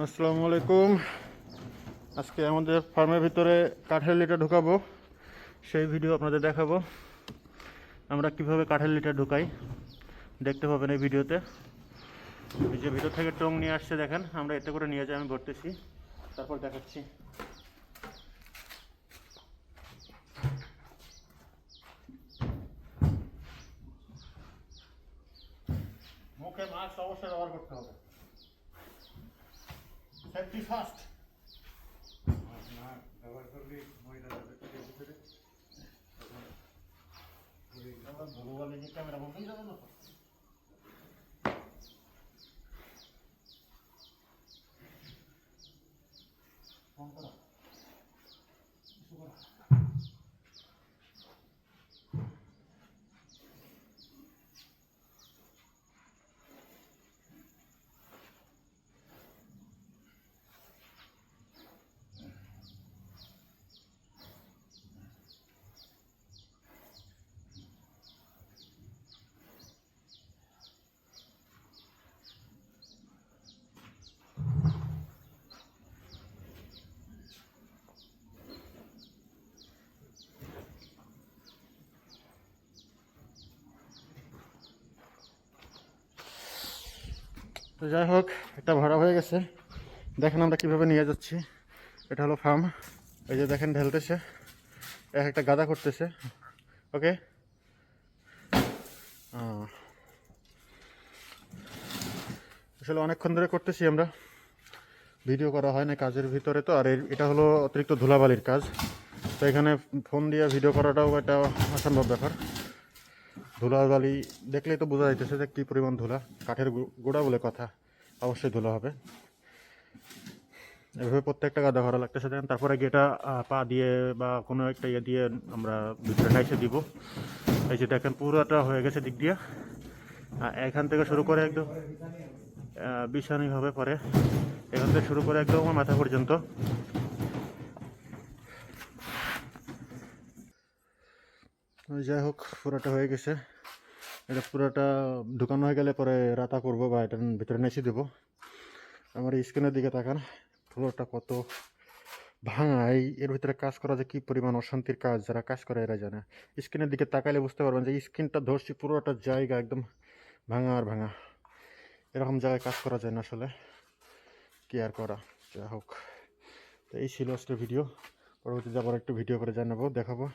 আসসালামু আলাইকুম। আজকে আমাদের ফার্মের ভিতরে কাঠের লিটার ঢুকাবো, সেই ভিডিও আপনাদের দেখাবো। আমরা কিভাবে কাঠের লিটার ঢুকাই দেখতে পাবেন এই ভিডিওতে। এই যে ভিতর থেকে টং নিয়ে আসছে দেখেন, আমরা এতে করে নিয়ে যাই, আমি ভরতেছি, তারপর দেখাচ্ছি। মুখে মাস্ক অবশ্যই ব্যবহার করতে হবে, সেফটি ফার্স্ট। ব্যবহার করলে ভগবানের যে ক্যামেরা বন্ধই যাবে না তো। তো যাই হোক, এটা ভরা হয়ে গেছে। দেখেন আমরা কিভাবে নিয়ে যাচ্ছি। এটা হলো ফার্ম। এই যে দেখেন ঢেলতেছে, একটা গাদা করতেছে। ওকে, আসলে অনেকক্ষণ ধরে করতেছি আমরা, ভিডিও করা হয় না কাজের ভিতরে তো। আর এটা হলো অতিরিক্ত ধুলাবালির কাজ, তো এখানে ফোন দিয়ে ভিডিও করাটাও একটা অসম্ভব ব্যাপার। ধুলাবালি দেখলেই তো বোঝা যাইতেছে যে কী পরিমাণ ধুলা। কাঠের গোড়া বলে কথা, অবশ্যই ধুলা হবে। এভাবে প্রত্যেকটা গাদা ভরা লাগতেছে দেখেন। তারপরে গিয়ে এটা পা দিয়ে বা কোনো একটা ইয়ে দিয়ে আমরা ভিতরে নাইসে দিব। এই যে দেখেন পুরোটা হয়ে গেছে দিক দিয়ে, এখান থেকে শুরু করে একদম বিছানি হবে পরে, এখান থেকে শুরু করে একদম আমার মাথা পর্যন্ত। যাই হোক, পুরোটা হয়ে গেছে। এটা পুরোটা ঢুকানো হয়ে গেলে পরে রাতা করবো বা এটার ভিতরে নেচে দেবো। আমার স্ক্রিনের দিকে তাকান, পুরোটা কত ভাঙা। এর ভিতরে কাজ করা যে কি পরিমাণ অশান্তির কাজ, যারা কাজ করে এরা জানে। স্ক্রিনের দিকে তাকাইলে বুঝতে পারবেন যে স্ক্রিনটা ধরছি পুরোটা জায়গা একদম ভাঙা আর ভাঙা। এরকম জায়গায় কাজ করা যায় না আসলে, কি আর করা। যাই হোক, তো এই ছিল আজকের ভিডিও। পরবর্তীতে আবার একটু ভিডিও করে জানাবো, দেখাবো।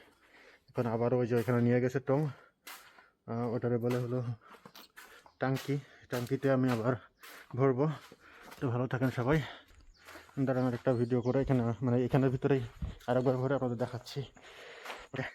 এখন আবারও ওই যে ওইখানে নিয়ে গেছে টং, ওটারে বলে হলো টাঙ্কি। টাঙ্কিতে আমি আবার ভরবো। তো ভালো থাকেন সবাই। দাঁড়ানোর একটা ভিডিও করে এখানে, মানে এখানের ভিতরেই আরেকবার ভরে আপনাদের দেখাচ্ছি। ওকে।